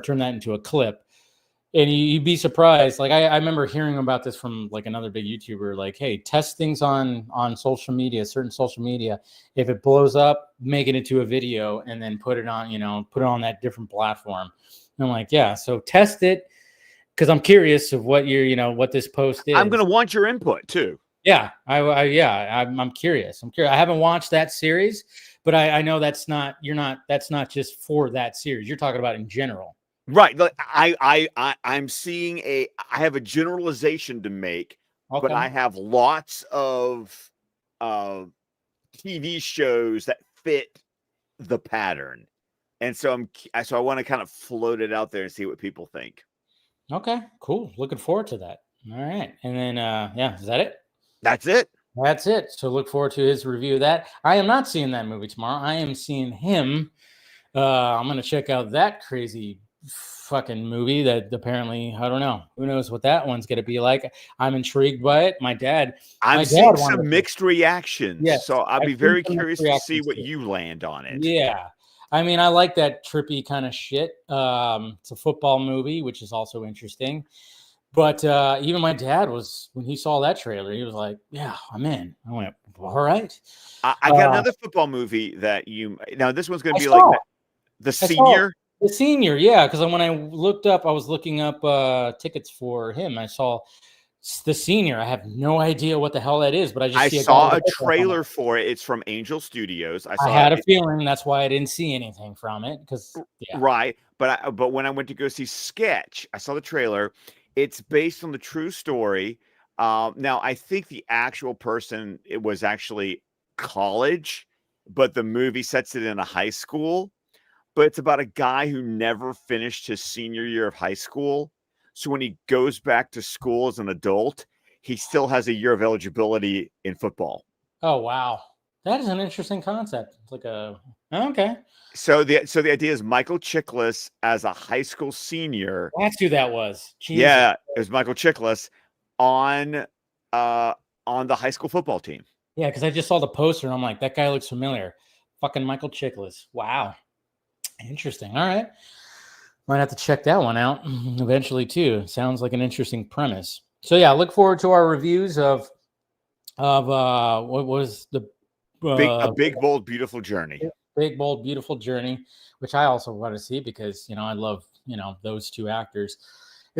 turn that into a clip. And you'd be surprised. Like I remember hearing about this from like another big YouTuber, like, hey, test things on social media, certain social media. If it blows up, make it into a video and then put it on that different platform. And I'm like, yeah, so test it because I'm curious of what what this post is. I'm going to want your input too. Yeah, I'm curious. I haven't watched that series, but I know that's not just for that series. You're talking about in general. Right. I'm seeing I have a generalization to make, but I have lots of TV shows that fit the pattern. And so I want to kind of float it out there and see what people think. Okay, cool. Looking forward to that. All right. And then, is that it? That's it. That's it. So look forward to his review of that. I am not seeing that movie tomorrow. I am seeing him. I'm going to check out that crazy fucking movie that apparently, I don't know, who knows what that one's gonna be like. I'm intrigued by it. I'm seeing some mixed reactions. Yes, so I'll be very curious to see what you land on it. Yeah, I mean, I like that trippy kind of shit. It's a football movie, which is also interesting. But even my dad when he saw that trailer, he was like, yeah, I'm in. I went, all right. I got another football movie that this one's gonna be like the Senior. The Senior, yeah, because when I was looking up tickets for him. I saw The Senior. I have no idea what the hell that is, but I saw a trailer for it. It's from Angel Studios. I had a feeling that's why I didn't see anything from it. Right, but when I went to go see Sketch, I saw the trailer. It's based on the true story. Now, I think the actual person, it was actually college, but the movie sets it in a high school. But it's about a guy who never finished his senior year of high school. So when he goes back to school as an adult, he still has a year of eligibility in football. Oh, wow. That is an interesting concept. It's like okay. So the idea is Michael Chiklis as a high school senior. That's who that was. Jesus. Yeah, it was Michael Chiklis on the high school football team. Yeah, because I just saw the poster and I'm like, that guy looks familiar. Fucking Michael Chiklis. Wow. Interesting. All right. Might have to check that one out eventually too. Sounds like an interesting premise. So yeah, look forward to our reviews of what was the a big, bold, beautiful journey. Big, bold, beautiful journey, which I also want to see because I love those two actors.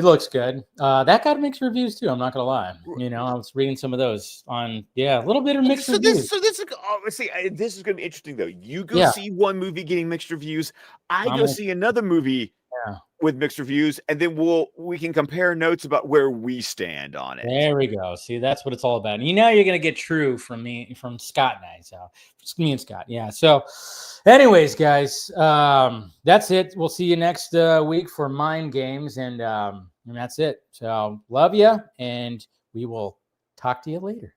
It looks good. That got mixed reviews too. I'm not gonna lie. You know, I was reading some of those on. Yeah, a little bit of mixed reviews. This is going to be interesting though. You go Yeah. see one movie getting mixed reviews. I I'm go with- see another movie Yeah. with mixed reviews, and then we can compare notes about where we stand on it. There we go. See, that's what it's all about. And you know, you're gonna get true from me, from Scott and I. So it's me and Scott. Yeah. So, anyways, guys, that's it. We'll see you next week for Mind Games, and that's it. So love you, and we will talk to you later.